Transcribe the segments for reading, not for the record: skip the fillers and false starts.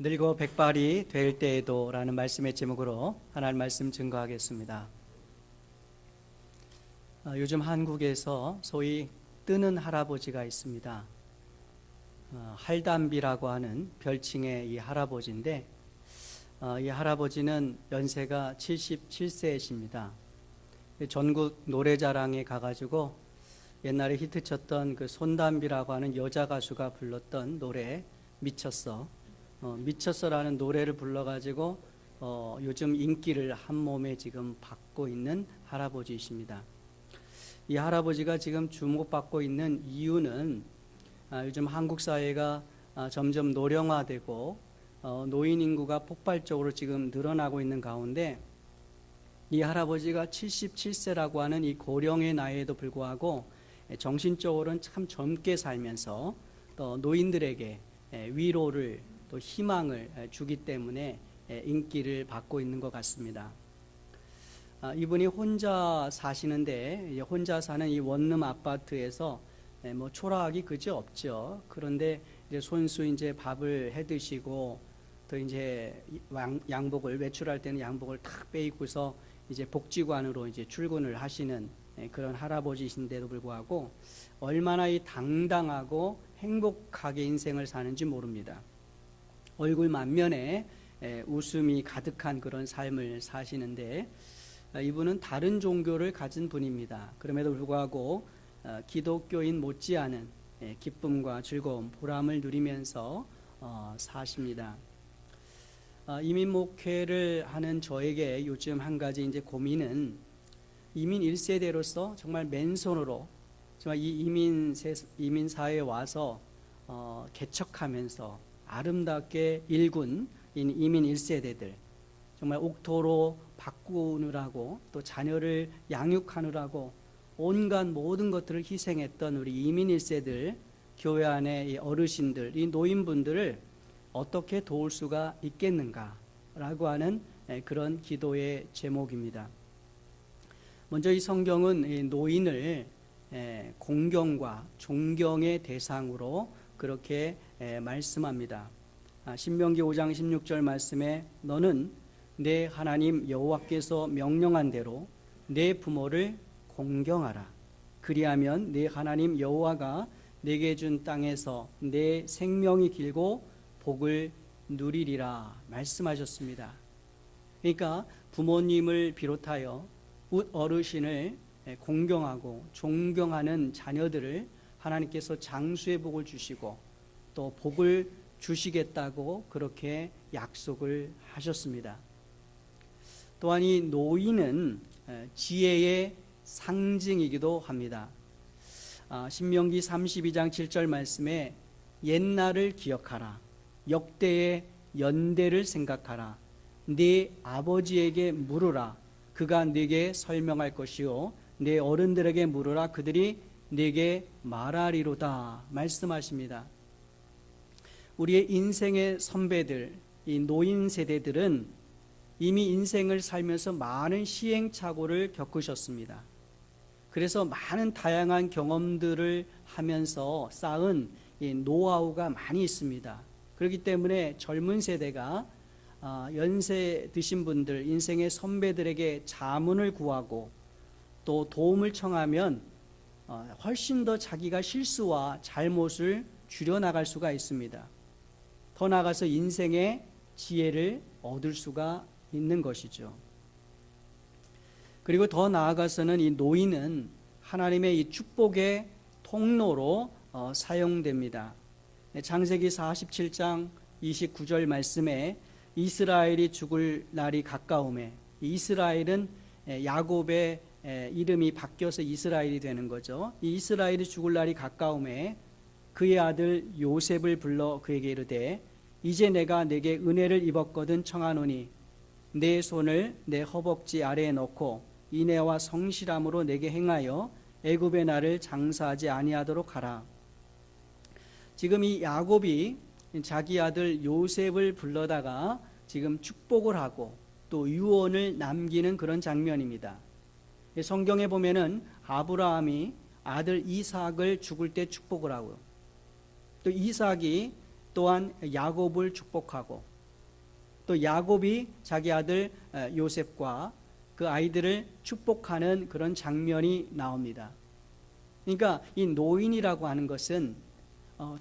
늙어 백발이 될 때에도 라는 말씀의 제목으로 하나님 말씀 증거하겠습니다. 요즘 한국에서 소위 뜨는 할아버지가 있습니다. 할담비라고 하는 별칭의 이 할아버지인데 이 할아버지는 연세가 77세이십니다. 전국 노래자랑에 가가지고 옛날에 히트쳤던 그 손담비라고 하는 여자 가수가 불렀던 노래 미쳤어, 미쳤어라는 노래를 불러가지고 요즘 인기를 한 몸에 지금 받고 있는 할아버지이십니다. 이 할아버지가 지금 주목받고 있는 이유는 요즘 한국 사회가 점점 노령화되고 노인 인구가 폭발적으로 지금 늘어나고 있는 가운데 이 할아버지가 77세라고 하는 이 고령의 나이에도 불구하고 정신적으로는 참 젊게 살면서 또 노인들에게 위로를 또 희망을 주기 때문에 인기를 받고 있는 것 같습니다. 이분이 혼자 사시는데 혼자 사는 이 원룸 아파트에서 뭐 초라하기 그저 없죠. 그런데 이제 손수 이제 밥을 해 드시고 또 이제 양복을 외출할 때는 양복을 탁 빼입고서 이제 복지관으로 이제 출근을 하시는 그런 할아버지이신데도 불구하고 얼마나 이 당당하고 행복하게 인생을 사는지 모릅니다. 얼굴 만면에 웃음이 가득한 그런 삶을 사시는데 이분은 다른 종교를 가진 분입니다. 그럼에도 불구하고 기독교인 못지않은 기쁨과 즐거움, 보람을 누리면서 사십니다. 이민 목회를 하는 저에게 요즘 한 가지 이제 고민은 이민 1세대로서 정말 맨손으로 정말 이 이민 사회에 와서 개척하면서 아름답게 일군 이민 1세대들 정말 옥토로 바꾸느라고 또 자녀를 양육하느라고 온갖 모든 것들을 희생했던 우리 이민 1세들, 교회 안의 어르신들, 이 노인분들을 어떻게 도울 수가 있겠는가라고 하는 그런 기도의 제목입니다. 먼저 이 성경은 노인을 공경과 존경의 대상으로 그렇게 말씀합니다. 신명기 5장 16절 말씀에 너는 내 하나님 여호와께서 명령한 대로 내 부모를 공경하라. 그리하면 내 하나님 여호와가 내게 준 땅에서 내 생명이 길고 복을 누리리라 말씀하셨습니다. 그러니까 부모님을 비롯하여 어르신을 공경하고 존경하는 자녀들을 하나님께서 장수의 복을 주시고 또 복을 주시겠다고 그렇게 약속을 하셨습니다. 또한 이 노인은 지혜의 상징이기도 합니다. 신명기 32장 7절 말씀에 옛날을 기억하라. 역대의 연대를 생각하라. 네 아버지에게 물으라. 그가 네게 설명할 것이요 네 어른들에게 물으라. 그들이 네게 말하리로다 말씀하십니다. 우리의 인생의 선배들, 이 노인 세대들은 이미 인생을 살면서 많은 시행착오를 겪으셨습니다. 그래서 많은 다양한 경험들을 하면서 쌓은 이 노하우가 많이 있습니다. 그렇기 때문에 젊은 세대가 연세 드신 분들, 인생의 선배들에게 자문을 구하고 또 도움을 청하면 훨씬 더 자기가 실수와 잘못을 줄여나갈 수가 있습니다. 더 나아가서 인생의 지혜를 얻을 수가 있는 것이죠. 그리고 더 나아가서는 이 노인은 하나님의 이 축복의 통로로 사용됩니다. 창세기 47장 29절 말씀에 이스라엘이 죽을 날이 가까우매, 이스라엘은 야곱의 이름이 바뀌어서 이스라엘이 되는 거죠. 이 이스라엘이 죽을 날이 가까우매 그의 아들 요셉을 불러 그에게 이르되 이제 내가 내게 은혜를 입었거든 청하노니 내 손을 내 허벅지 아래에 넣고 인애와 성실함으로 내게 행하여 애굽의 나를 장사하지 아니하도록 하라. 지금 이 야곱이 자기 아들 요셉을 불러다가 지금 축복을 하고 또 유언을 남기는 그런 장면입니다. 성경에 보면은 아브라함이 아들 이삭을 죽을 때 축복을 하고 또 이삭이 또한 야곱을 축복하고 또 야곱이 자기 아들 요셉과 그 아이들을 축복하는 그런 장면이 나옵니다. 그러니까 이 노인이라고 하는 것은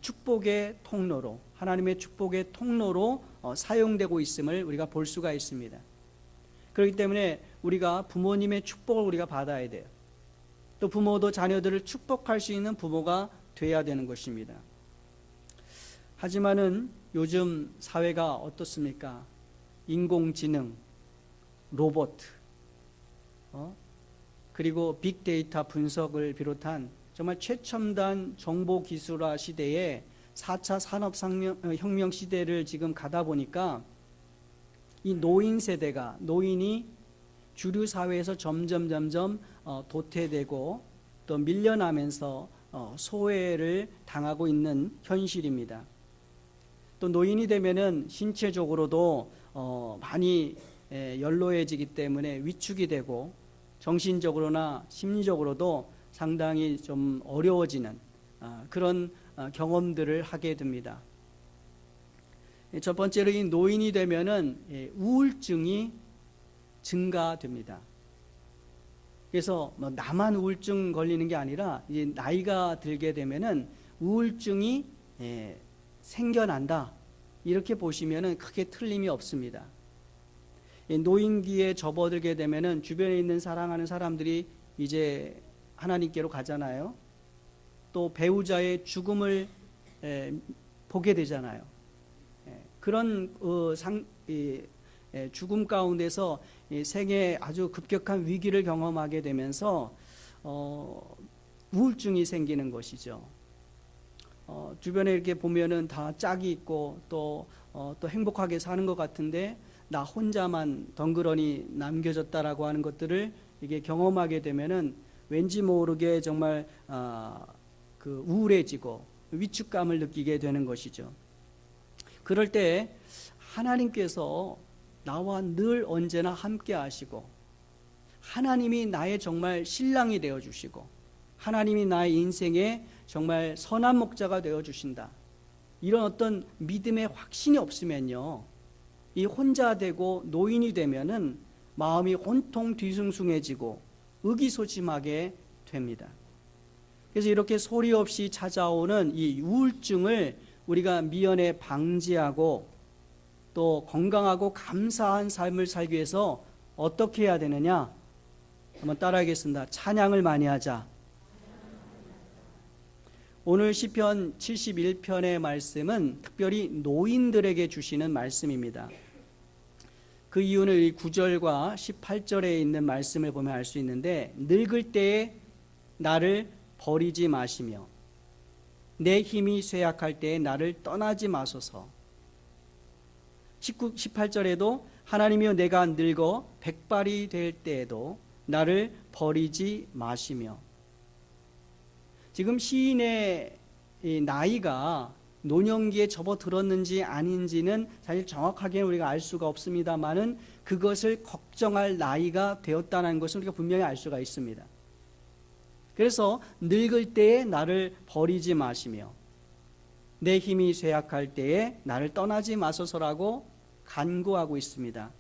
축복의 통로로, 하나님의 축복의 통로로 사용되고 있음을 우리가 볼 수가 있습니다. 그렇기 때문에 우리가 부모님의 축복을 우리가 받아야 돼요. 또 부모도 자녀들을 축복할 수 있는 부모가 돼야 되는 것입니다. 하지만은 요즘 사회가 어떻습니까? 인공지능, 로봇, 그리고 빅데이터 분석을 비롯한 정말 최첨단 정보기술화 시대에 4차 산업혁명 시대를 지금 가다 보니까 이 노인 세대가, 노인이 주류 사회에서 점점 도태되고 또 밀려나면서 소외를 당하고 있는 현실입니다. 또 노인이 되면은 신체적으로도 많이 연로해지기 때문에 위축이 되고 정신적으로나 심리적으로도 상당히 좀 어려워지는 그런 경험들을 하게 됩니다. 첫 번째로 이 노인이 되면은 우울증이 증가됩니다. 그래서 나만 우울증 걸리는 게 아니라 이제 나이가 들게 되면은 우울증이 생겨난다. 이렇게 보시면은 크게 틀림이 없습니다. 노인기에 접어들게 되면은 주변에 있는 사랑하는 사람들이 이제 하나님께로 가잖아요. 또 배우자의 죽음을 보게 되잖아요. 그런 죽음 가운데서 생에 아주 급격한 위기를 경험하게 되면서 우울증이 생기는 것이죠. 주변에 이렇게 보면은 다 짝이 있고 또 행복하게 사는 것 같은데 나 혼자만 덩그러니 남겨졌다라고 하는 것들을 이게 경험하게 되면은 왠지 모르게 정말 그 우울해지고 위축감을 느끼게 되는 것이죠. 그럴 때 하나님께서 나와 늘 언제나 함께 하시고 하나님이 나의 정말 신랑이 되어 주시고 하나님이 나의 인생에 정말 선한 목자가 되어 주신다. 이런 어떤 믿음의 확신이 없으면요, 이 혼자 되고 노인이 되면은 마음이 온통 뒤숭숭해지고 의기소침하게 됩니다. 그래서 이렇게 소리 없이 찾아오는 이 우울증을 우리가 미연에 방지하고 또 건강하고 감사한 삶을 살기 위해서 어떻게 해야 되느냐? 한번 따라하겠습니다. 찬양을 많이 하자. 오늘 시편 71편의 말씀은 특별히 노인들에게 주시는 말씀입니다. 그 이유는 이 9절과 18절에 있는 말씀을 보면 알 수 있는데, 늙을 때에 나를 버리지 마시며 내 힘이 쇠약할 때에 나를 떠나지 마소서. 18절에도 하나님이여 내가 늙어 백발이 될 때에도 나를 버리지 마시며. 지금 시인의 나이가 노년기에 접어들었는지 아닌지는 사실 정확하게 우리가 알 수가 없습니다만은 그것을 걱정할 나이가 되었다는 것을 우리가 분명히 알 수가 있습니다. 그래서 늙을 때에 나를 버리지 마시며 내 힘이 쇠약할 때에 나를 떠나지 마소서라고 간구하고 있습니다.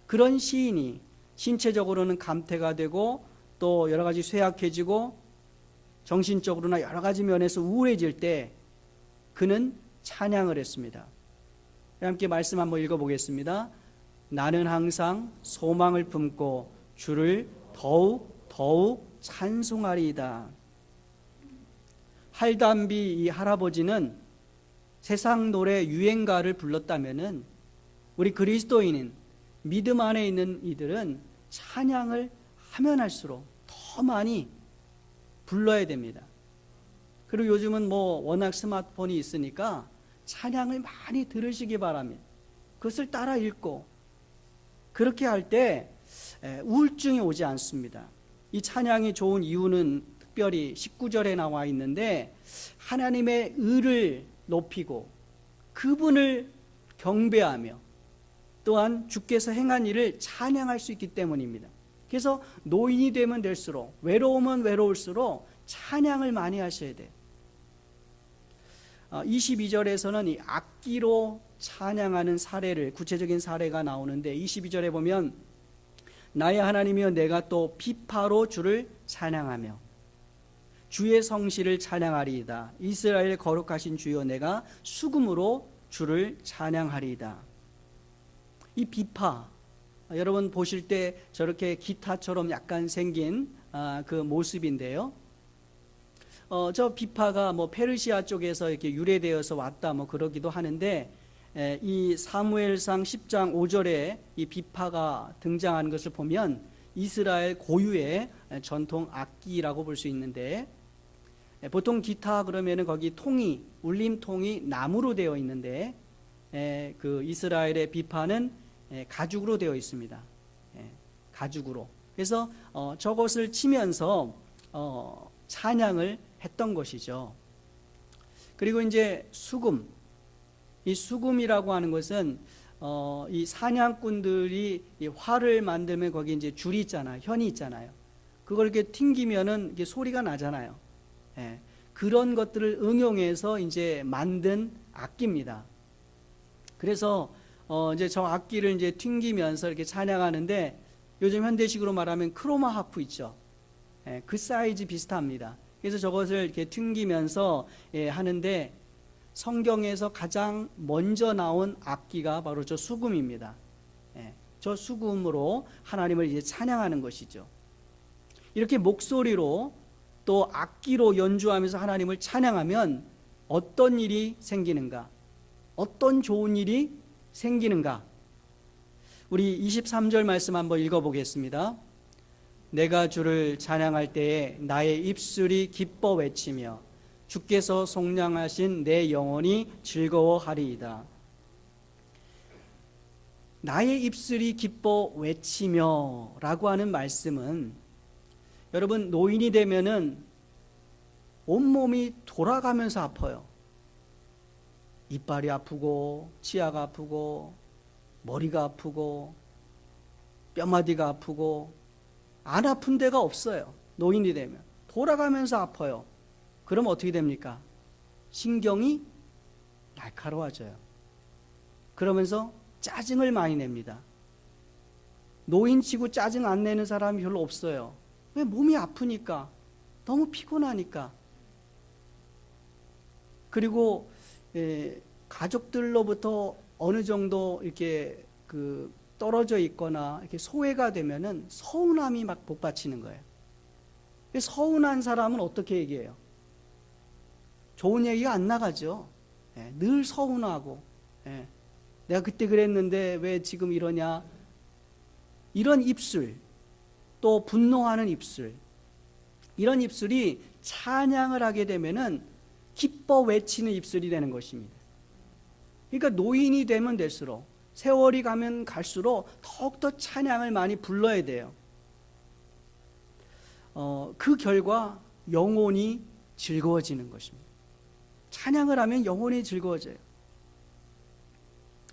그런 시인이 신체적으로는 감퇴가 되고 또 여러 가지 쇠약해지고 정신적으로나 여러 가지 면에서 우울해질 때 그는 찬양을 했습니다. 함께 말씀 한번 읽어보겠습니다. 나는 항상 소망을 품고 주를 더욱 찬송하리이다. 할담비 이 할아버지는 세상 노래 유행가를 불렀다면은 우리 그리스도인은 믿음 안에 있는 이들은 찬양을 하면 할수록 더 많이 불러야 됩니다. 그리고 요즘은 워낙 스마트폰이 있으니까 찬양을 많이 들으시기 바랍니다. 그것을 따라 읽고 그렇게 할 때 우울증이 오지 않습니다. 이 찬양이 좋은 이유는 특별히 19절에 나와 있는데 하나님의 의를 높이고 그분을 경배하며 또한 주께서 행한 일을 찬양할 수 있기 때문입니다. 그래서 노인이 되면 될수록 외로우면 외로울수록 찬양을 많이 하셔야 돼요. 22절에서는 이 악기로 찬양하는 사례를, 구체적인 사례가 나오는데 22절에 보면 나의 하나님이여 내가 또 비파로 주를 찬양하며 주의 성실을 찬양하리이다. 이스라엘 거룩하신 주여 내가 수금으로 주를 찬양하리이다. 이 비파, 여러분 보실 때 저렇게 기타처럼 약간 생긴 그 모습인데요. 저 비파가 뭐 페르시아 쪽에서 이렇게 유래되어서 왔다 뭐 그러기도 하는데, 이 사무엘상 10장 5절에 이 비파가 등장하는 것을 보면 이스라엘 고유의 전통 악기라고 볼 수 있는데, 보통 기타 그러면은 거기 통이, 울림통이 나무로 되어 있는데, 그 이스라엘의 비파는 가죽으로 되어 있습니다. 가죽으로. 그래서 저것을 치면서 찬양을 했던 것이죠. 그리고 이제 수금, 이 수금이라고 하는 것은 이 사냥꾼들이 이 활을 만들면 거기 이제 줄이 있잖아요, 현이 있잖아요. 그걸 이렇게 튕기면은 이게 소리가 나잖아요. 그런 것들을 응용해서 이제 만든 악기입니다. 그래서 이제 저 악기를 이제 튕기면서 이렇게 찬양하는데, 요즘 현대식으로 말하면 크로마 하프 있죠. 그 사이즈 비슷합니다. 그래서 저것을 이렇게 튕기면서 하는데, 성경에서 가장 먼저 나온 악기가 바로 저 수금입니다. 저 수금으로 하나님을 이제 찬양하는 것이죠. 이렇게 목소리로 또 악기로 연주하면서 하나님을 찬양하면 어떤 일이 생기는가? 어떤 좋은 일이 생기는가? 우리 23절 말씀 한번 읽어보겠습니다. 내가 주를 찬양할 때에 나의 입술이 기뻐 외치며 주께서 속량하신 내 영혼이 즐거워하리이다. 나의 입술이 기뻐 외치며 라고 하는 말씀은, 여러분 노인이 되면은 온몸이 돌아가면서 아파요. 이빨이 아프고 치아가 아프고 머리가 아프고 뼈마디가 아프고 안 아픈 데가 없어요. 노인이 되면 돌아가면서 아파요. 그럼 어떻게 됩니까? 신경이 날카로워져요. 그러면서 짜증을 많이 냅니다. 노인치고 짜증 안 내는 사람이 별로 없어요. 왜? 몸이 아프니까, 너무 피곤하니까. 그리고 가족들로부터 어느 정도 이렇게 떨어져 있거나 이렇게 소외가 되면은 서운함이 막 복받치는 거예요. 서운한 사람은 어떻게 얘기해요? 좋은 얘기가 안 나가죠. 늘 서운하고, 내가 그때 그랬는데 왜 지금 이러냐, 이런 입술, 또 분노하는 입술, 이런 입술이 찬양을 하게 되면은 기뻐 외치는 입술이 되는 것입니다. 그러니까 노인이 되면 될수록, 세월이 가면 갈수록 더욱더 찬양을 많이 불러야 돼요. 그 결과 영혼이 즐거워지는 것입니다. 찬양을 하면 영혼이 즐거워져요.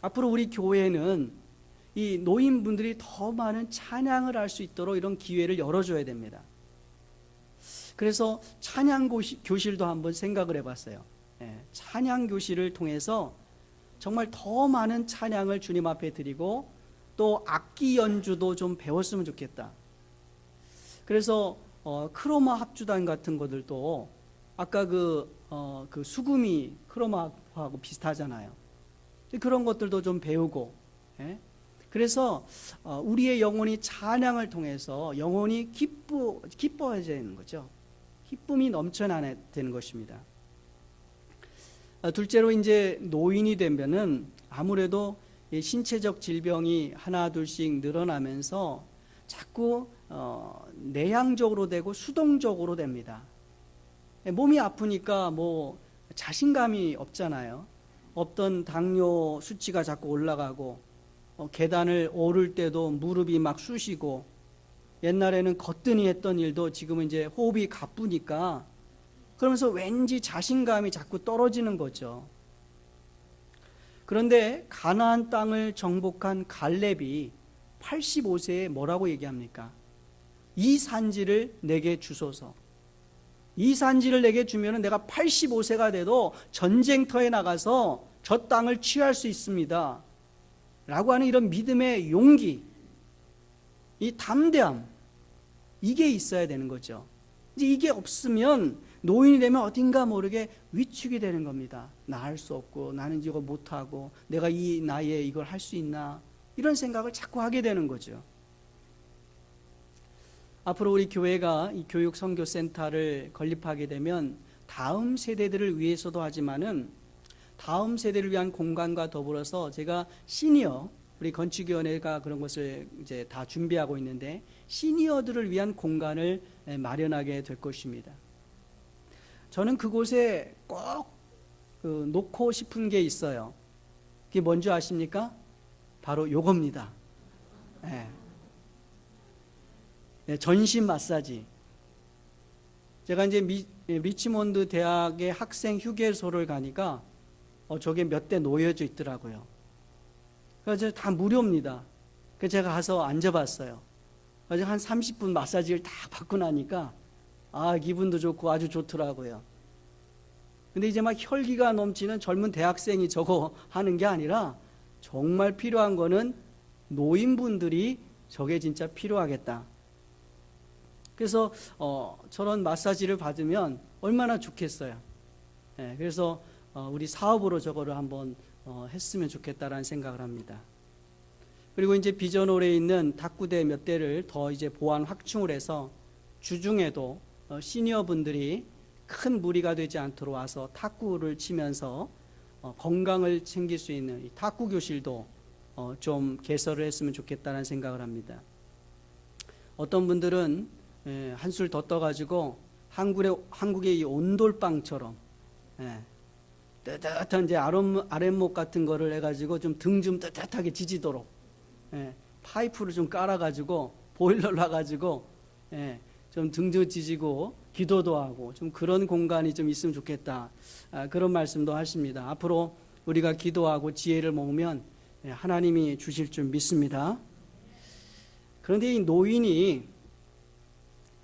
앞으로 우리 교회는 이 노인분들이 더 많은 찬양을 할 수 있도록 이런 기회를 열어줘야 됩니다. 그래서 찬양 교실도 한번 생각을 해봤어요. 찬양 교실을 통해서 정말 더 많은 찬양을 주님 앞에 드리고 또 악기 연주도 좀 배웠으면 좋겠다. 그래서 크로마 합주단 같은 것들도 아까 그 수금이 크로마하고 비슷하잖아요. 그런 것들도 좀 배우고, 그래서 우리의 영혼이 찬양을 통해서 영혼이 기뻐해야 되는 거죠. 기쁨이 넘쳐나야 되는 것입니다. 둘째로 이제 노인이 되면은 아무래도 신체적 질병이 하나 둘씩 늘어나면서 자꾸 내향적으로 되고 수동적으로 됩니다. 몸이 아프니까 뭐 자신감이 없잖아요. 없던 당뇨 수치가 자꾸 올라가고, 계단을 오를 때도 무릎이 막 쑤시고, 옛날에는 거뜬히 했던 일도 지금은 이제 호흡이 가쁘니까, 그러면서 왠지 자신감이 자꾸 떨어지는 거죠. 그런데 가나안 땅을 정복한 갈렙이 85세에 뭐라고 얘기합니까? 이 산지를 내게 주소서. 이 산지를 내게 주면 내가 85세가 돼도 전쟁터에 나가서 저 땅을 취할 수 있습니다. 라고 하는 이런 믿음의 용기, 이 담대함, 이게 있어야 되는 거죠. 이제 이게 없으면 노인이 되면 어딘가 모르게 위축이 되는 겁니다. 나 할 수 없고, 나는 이거 못하고, 내가 이 나이에 이걸 할 수 있나, 이런 생각을 자꾸 하게 되는 거죠. 앞으로 우리 교회가 이 교육 선교센터를 건립하게 되면 다음 세대들을 위해서도 하지만은 다음 세대를 위한 공간과 더불어서 제가 시니어, 우리 건축위원회가 그런 것을 이제 다 준비하고 있는데 시니어들을 위한 공간을 마련하게 될 것입니다. 저는 그곳에 꼭 놓고 싶은 게 있어요. 그게 뭔지 아십니까? 바로 요겁니다. 전신 마사지. 제가 이제 리치몬드 대학의 학생 휴게소를 가니까 저게 몇 대 놓여져 있더라고요. 그래서 다 무료입니다. 그래서 제가 가서 앉아봤어요. 그래서 한 30분 마사지를 다 받고 나니까 기분도 좋고 아주 좋더라고요. 근데 이제 막 혈기가 넘치는 젊은 대학생이 저거 하는 게 아니라 정말 필요한 거는 노인분들이 저게 진짜 필요하겠다. 그래서 저런 마사지를 받으면 얼마나 좋겠어요. 그래서 우리 사업으로 저거를 한번 했으면 좋겠다라는 생각을 합니다. 그리고 이제 비전홀에 있는 탁구대 몇 대를 더 이제 보완 확충을 해서 주중에도 시니어 분들이 큰 무리가 되지 않도록 와서 탁구를 치면서 건강을 챙길 수 있는 이 탁구 교실도 좀 개설을 했으면 좋겠다는 생각을 합니다. 어떤 분들은 한술 더 떠가지고 한국의 이 온돌방처럼 뜨뜻한 이제 아랫목 같은 거를 해가지고 좀 등 좀 뜨뜻하게 지지도록 파이프를 좀 깔아가지고 보일러를 놔가지고 좀 등 좀 지지고 기도도 하고 좀 그런 공간이 좀 있으면 좋겠다. 그런 말씀도 하십니다. 앞으로 우리가 기도하고 지혜를 모으면 하나님이 주실 줄 믿습니다. 그런데 이 노인이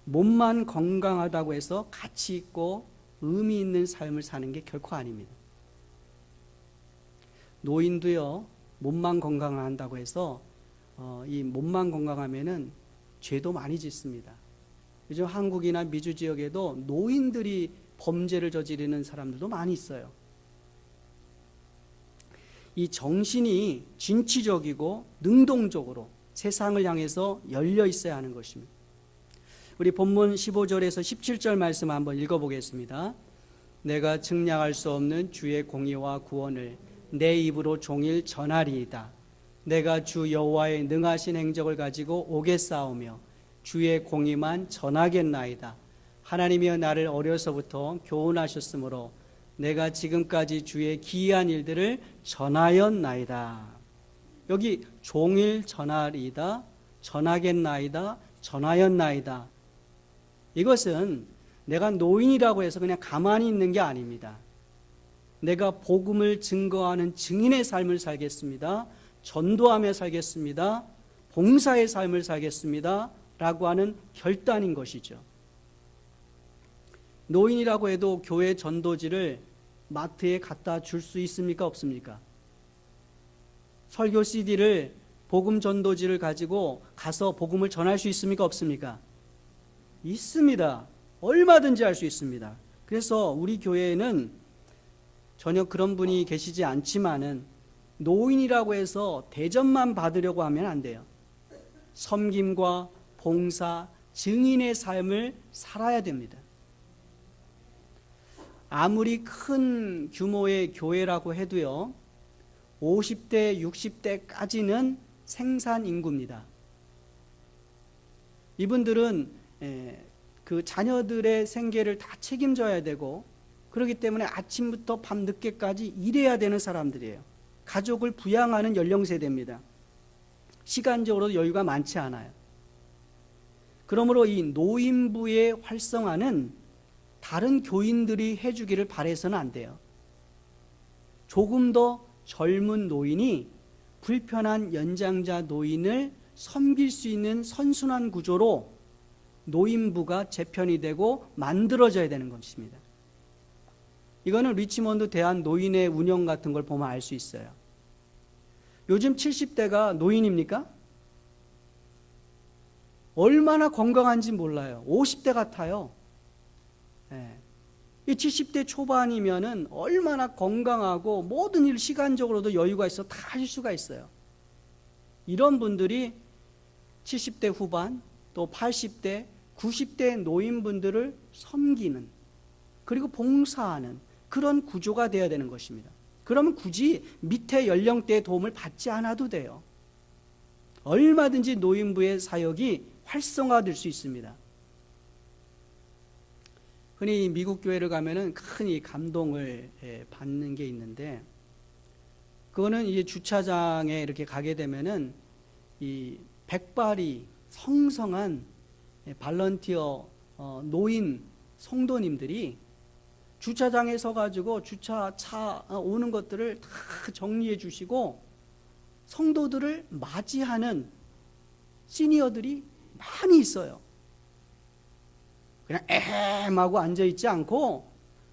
몸만 건강하다고 해서 가치 있고 의미 있는 삶을 사는 게 결코 아닙니다. 노인도요, 몸만 건강한다고 해서 이 몸만 건강하면은 죄도 많이 짓습니다. 요즘 한국이나 미주 지역에도 노인들이 범죄를 저지르는 사람들도 많이 있어요. 이 정신이 진취적이고 능동적으로 세상을 향해서 열려 있어야 하는 것입니다. 우리 본문 15절에서 17절 말씀 한번 읽어보겠습니다. 내가 측량할 수 없는 주의 공의와 구원을 내 입으로 종일 전하리이다. 내가 주 여호와의 능하신 행적을 가지고 오겠사오며 주의 공의만 전하겠나이다. 하나님이여 나를 어려서부터 교훈하셨으므로 내가 지금까지 주의 기이한 일들을 전하였나이다. 여기 종일 전하리이다, 전하겠나이다, 전하였나이다. 이것은 내가 노인이라고 해서 그냥 가만히 있는 게 아닙니다. 내가 복음을 증거하는 증인의 삶을 살겠습니다. 전도하며 살겠습니다. 봉사의 삶을 살겠습니다. 라고 하는 결단인 것이죠. 노인이라고 해도 교회 전도지를 마트에 갖다 줄 수 있습니까? 없습니까? 설교 CD를 복음 전도지를 가지고 가서 복음을 전할 수 있습니까? 없습니까? 있습니다. 얼마든지 할 수 있습니다. 그래서 우리 교회에는 전혀 그런 분이 계시지 않지만은 노인이라고 해서 대접만 받으려고 하면 안 돼요. 섬김과 봉사, 증인의 삶을 살아야 됩니다. 아무리 큰 규모의 교회라고 해도요, 50대, 60대까지는 생산 인구입니다. 이분들은 그 자녀들의 생계를 다 책임져야 되고, 그렇기 때문에 아침부터 밤 늦게까지 일해야 되는 사람들이에요. 가족을 부양하는 연령세대입니다. 시간적으로 여유가 많지 않아요. 그러므로 이 노인부의 활성화는 다른 교인들이 해주기를 바라서는 안 돼요. 조금 더 젊은 노인이 불편한 연장자 노인을 섬길 수 있는 선순환 구조로 노인부가 재편이 되고 만들어져야 되는 것입니다. 이거는 리치몬드 대한 노인의 운영 같은 걸 보면 알 수 있어요. 요즘 70대가 노인입니까? 얼마나 건강한지 몰라요. 50대 같아요. 예. 이 70대 초반이면은 얼마나 건강하고 모든 일 시간적으로도 여유가 있어 다 할 수가 있어요. 이런 분들이 70대 후반 또 80대, 90대 노인분들을 섬기는 그리고 봉사하는 그런 구조가 되어야 되는 것입니다. 그러면 굳이 밑에 연령대의 도움을 받지 않아도 돼요. 얼마든지 노인부의 사역이 활성화될 수 있습니다. 흔히 미국 교회를 가면은 큰 이 감동을 받는 게 있는데, 그거는 이제 주차장에 이렇게 가게 되면은 이 백발이 성성한 발런티어 노인 성도님들이 주차장에 서가지고 주차차 오는 것들을 다 정리해 주시고 성도들을 맞이하는 시니어들이 많이 있어요. 그냥 에헴하고 앉아있지 않고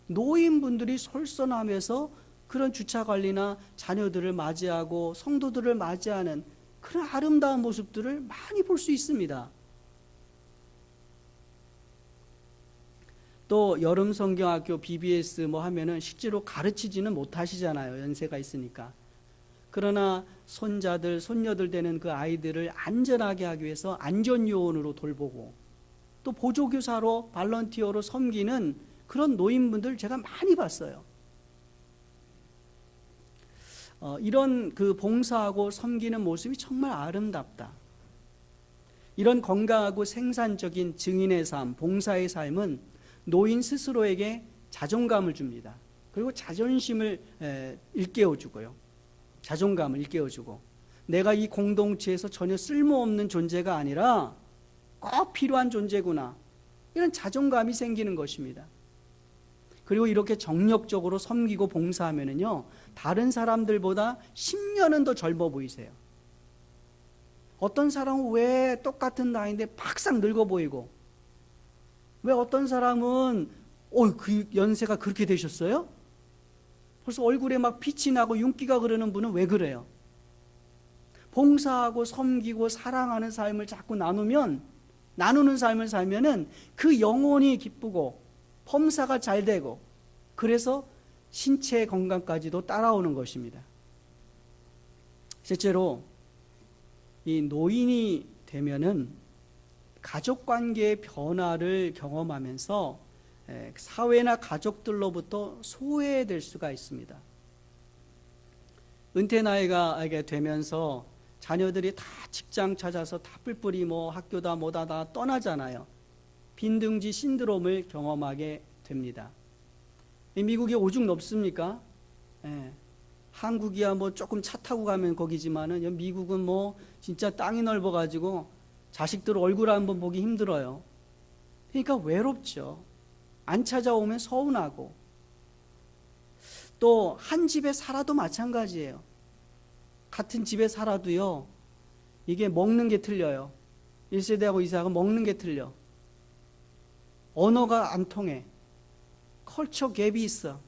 노인분들이 솔선하면서 그런 주차 관리나 자녀들을 맞이하고 성도들을 맞이하는 그런 아름다운 모습들을 많이 볼 수 있습니다. 또 여름 성경학교 BBS 뭐 하면은 실제로 가르치지는 못하시잖아요. 연세가 있으니까. 그러나 손자들, 손녀들 되는 그 아이들을 안전하게 하기 위해서 안전요원으로 돌보고 또 보조교사로 발런티어로 섬기는 그런 노인분들 제가 많이 봤어요. 이런 그 봉사하고 섬기는 모습이 정말 아름답다. 이런 건강하고 생산적인 증인의 삶, 봉사의 삶은 노인 스스로에게 자존감을 줍니다. 그리고 자존심을 일깨워주고요. 자존감을 일깨워주고 내가 이 공동체에서 전혀 쓸모없는 존재가 아니라 꼭 필요한 존재구나, 이런 자존감이 생기는 것입니다. 그리고 이렇게 정력적으로 섬기고 봉사하면은요, 다른 사람들보다 10년은 더 젊어 보이세요. 어떤 사람은 왜 똑같은 나이인데 팍싹 늙어 보이고, 왜 어떤 사람은 그 연세가 그렇게 되셨어요? 벌써 얼굴에 막 빛이 나고 윤기가 흐르는 분은 왜 그래요? 봉사하고 섬기고 사랑하는 삶을 자꾸 나누는 삶을 살면은 그 영혼이 기쁘고 범사가 잘 되고, 그래서 신체 건강까지도 따라오는 것입니다. 실제로 이 노인이 되면은 가족관계의 변화를 경험하면서 사회나 가족들로부터 소외될 수가 있습니다. 은퇴 나이가 되면서 자녀들이 다 직장 찾아서 다 뿔뿔이 뭐 학교다 뭐다 다 떠나잖아요. 빈둥지 신드롬을 경험하게 됩니다. 미국이 오죽 넓습니까? 한국이야 뭐 조금 차 타고 가면 거기지만은 미국은 뭐 진짜 땅이 넓어가지고 자식들 얼굴 한번 보기 힘들어요. 그러니까 외롭죠. 안 찾아오면 서운하고, 또 한 집에 살아도 마찬가지예요. 같은 집에 살아도요, 이게 먹는 게 틀려요. 1세대하고 2세대하고 먹는 게 틀려. 언어가 안 통해. 컬처 갭이 있어.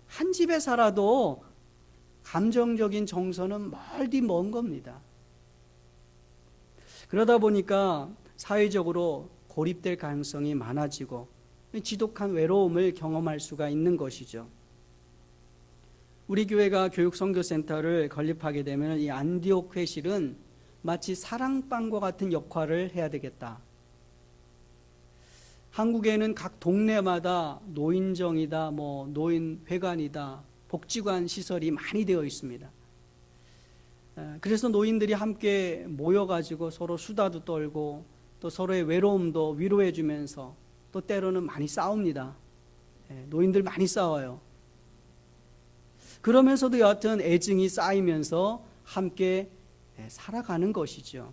한 집에 살아도 감정적인 정서는 멀디 먼 겁니다. 그러다 보니까 사회적으로 고립될 가능성이 많아지고 지독한 외로움을 경험할 수가 있는 것이죠. 우리 교회가 교육선교센터를 건립하게 되면 이 안디옥 회실은 마치 사랑방과 같은 역할을 해야 되겠다. 한국에는 각 동네마다 노인정이다, 뭐 노인회관이다, 복지관 시설이 많이 되어 있습니다. 그래서 노인들이 함께 모여가지고 서로 수다도 떨고 또 서로의 외로움도 위로해 주면서 또 때로는 많이 싸웁니다. 노인들 많이 싸워요. 그러면서도 여하튼 애증이 쌓이면서 함께 살아가는 것이죠.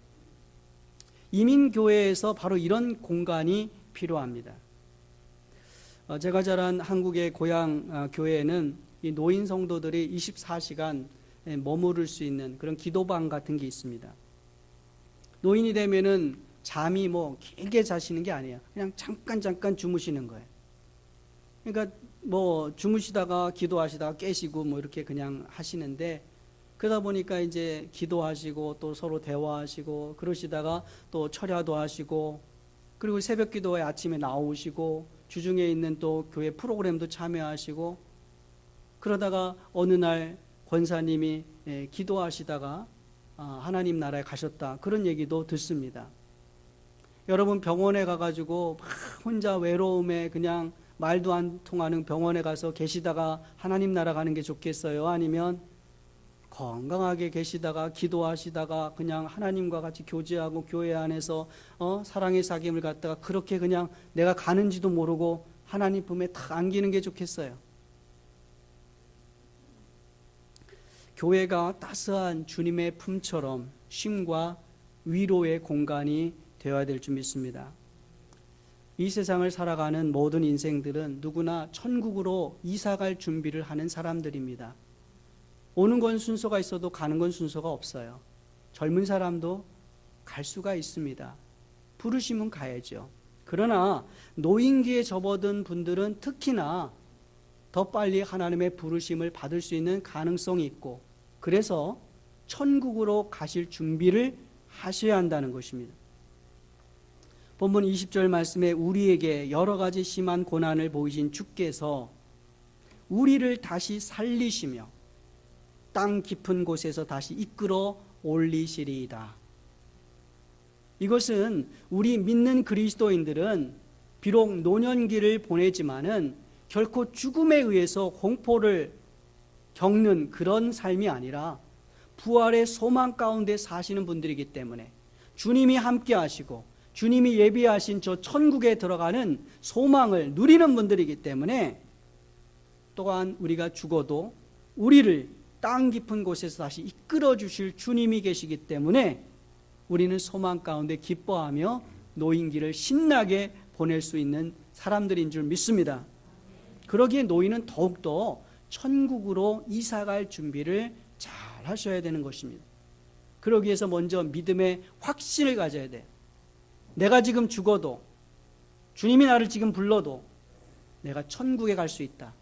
이민교회에서 바로 이런 공간이 필요합니다. 제가 자란 한국의 고향 교회에는 이 노인 성도들이 24시간 머무를 수 있는 그런 기도방 같은 게 있습니다. 노인이 되면은 잠이 뭐 길게 자시는 게 아니에요. 그냥 잠깐 주무시는 거예요. 그러니까 뭐 주무시다가 기도하시다가 깨시고 뭐 이렇게 그냥 하시는데, 그러다 보니까 이제 기도하시고 또 서로 대화하시고 그러시다가 또 철야도 하시고, 그리고 새벽 기도에 아침에 나오시고 주중에 있는 또 교회 프로그램도 참여하시고, 그러다가 어느 날 권사님이 기도하시다가 하나님 나라에 가셨다, 그런 얘기도 듣습니다. 여러분 병원에 가가지고 막 혼자 외로움에 그냥 말도 안 통하는 병원에 가서 계시다가 하나님 나라 가는 게 좋겠어요? 아니면 건강하게 계시다가 기도하시다가 그냥 하나님과 같이 교제하고 교회 안에서 사랑의 사귐을 갖다가 그렇게 그냥 내가 가는지도 모르고 하나님 품에 탁 안기는 게 좋겠어요? 교회가 따스한 주님의 품처럼 쉼과 위로의 공간이 되어야 될 줄 믿습니다. 이 세상을 살아가는 모든 인생들은 누구나 천국으로 이사갈 준비를 하는 사람들입니다. 오는 건 순서가 있어도 가는 건 순서가 없어요. 젊은 사람도 갈 수가 있습니다. 부르시면 가야죠. 그러나 노인기에 접어든 분들은 특히나 더 빨리 하나님의 부르심을 받을 수 있는 가능성이 있고, 그래서 천국으로 가실 준비를 하셔야 한다는 것입니다. 본문 20절 말씀에 우리에게 여러 가지 심한 고난을 보이신 주께서 우리를 다시 살리시며 땅 깊은 곳에서 다시 이끌어 올리시리이다. 이것은 우리 믿는 그리스도인들은 비록 노년기를 보내지만은 결코 죽음에 의해서 공포를 겪는 그런 삶이 아니라 부활의 소망 가운데 사시는 분들이기 때문에, 주님이 함께 하시고 주님이 예비하신 저 천국에 들어가는 소망을 누리는 분들이기 때문에, 또한 우리가 죽어도 우리를 땅 깊은 곳에서 다시 이끌어 주실 주님이 계시기 때문에 우리는 소망 가운데 기뻐하며 노인기를 신나게 보낼 수 있는 사람들인 줄 믿습니다. 그러기에 노인은 더욱더 천국으로 이사갈 준비를 잘 하셔야 되는 것입니다. 그러기 위해서 먼저 믿음의 확신을 가져야 돼요. 내가 지금 죽어도, 주님이 나를 지금 불러도 내가 천국에 갈 수 있다.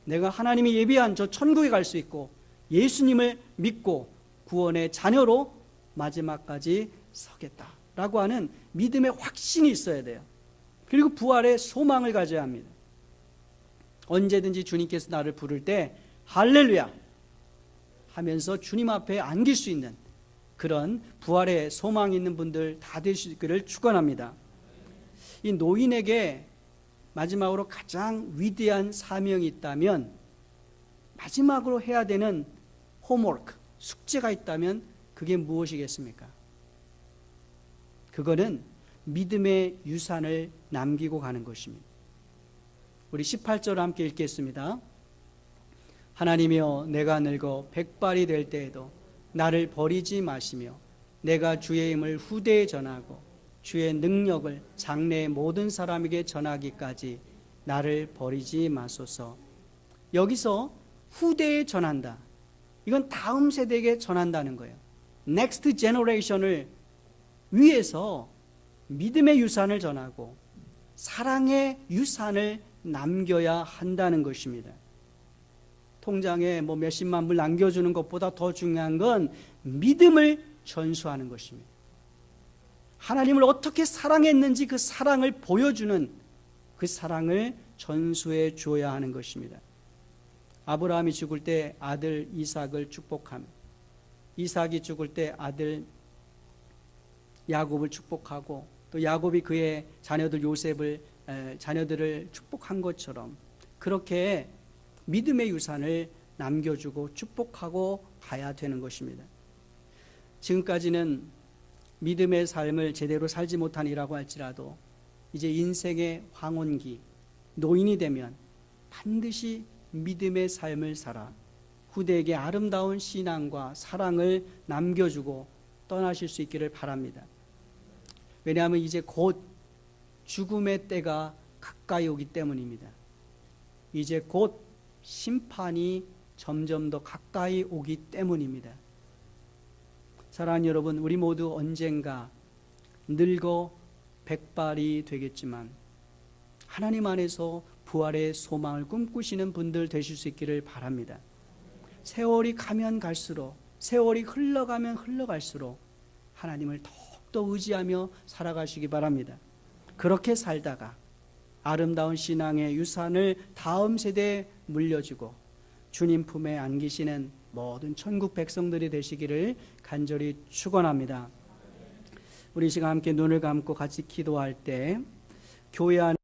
내가 하나님이 예비한 저 천국에 갈 수 있고, 예수님을 믿고 구원의 자녀로 마지막까지 서겠다라고 하는 믿음의 확신이 있어야 돼요. 그리고 부활의 소망을 가져야 합니다. 언제든지 주님께서 나를 부를 때 할렐루야 하면서 주님 앞에 안길 수 있는 그런 부활의 소망 있는 분들 다 되시기를 축원합니다. 이 노인에게 마지막으로 가장 위대한 사명이 있다면, 마지막으로 해야 되는 홈워크, 숙제가 있다면 그게 무엇이겠습니까? 그거는 믿음의 유산을 남기고 가는 것입니다. 우리 18절 함께 읽겠습니다. 하나님이여, 내가 늙어 백발이 될 때에도 나를 버리지 마시며 내가 주의 힘을 후대에 전하고 주의 능력을 장래의 모든 사람에게 전하기까지 나를 버리지 마소서. 여기서 후대에 전한다. 이건 다음 세대에게 전한다는 거예요. 넥스트 제너레이션을 위해서 믿음의 유산을 전하고 사랑의 유산을 남겨야 한다는 것입니다. 통장에 뭐 몇십만 불 남겨주는 것보다 더 중요한 건 믿음을 전수하는 것입니다. 하나님을 어떻게 사랑했는지 그 사랑을 보여주는 그 사랑을 전수해 주어야 하는 것입니다. 아브라함이 죽을 때 아들 이삭을 축복하며, 이삭이 죽을 때 아들 야곱을 축복하고, 또 야곱이 그의 자녀들을 축복한 것처럼 그렇게 믿음의 유산을 남겨주고 축복하고 가야 되는 것입니다. 지금까지는 믿음의 삶을 제대로 살지 못하니라고 할지라도 이제 인생의 황혼기, 노인이 되면 반드시 믿음의 삶을 살아 후대에게 아름다운 신앙과 사랑을 남겨주고 떠나실 수 있기를 바랍니다. 왜냐하면 이제 곧 죽음의 때가 가까이 오기 때문입니다. 이제 곧 심판이 점점 더 가까이 오기 때문입니다. 사랑하는 여러분, 우리 모두 언젠가 늙어 백발이 되겠지만 하나님 안에서 부활의 소망을 꿈꾸시는 분들 되실 수 있기를 바랍니다. 세월이 가면 갈수록, 세월이 흘러가면 흘러갈수록 하나님을 더욱더 의지하며 살아가시기 바랍니다. 그렇게 살다가 아름다운 신앙의 유산을 다음 세대에 물려주고 주님 품에 안기시는 모든 천국 백성들이 되시기를 간절히 축원합니다. 우리 시간 함께 눈을 감고 같이 기도할 때 교회 안에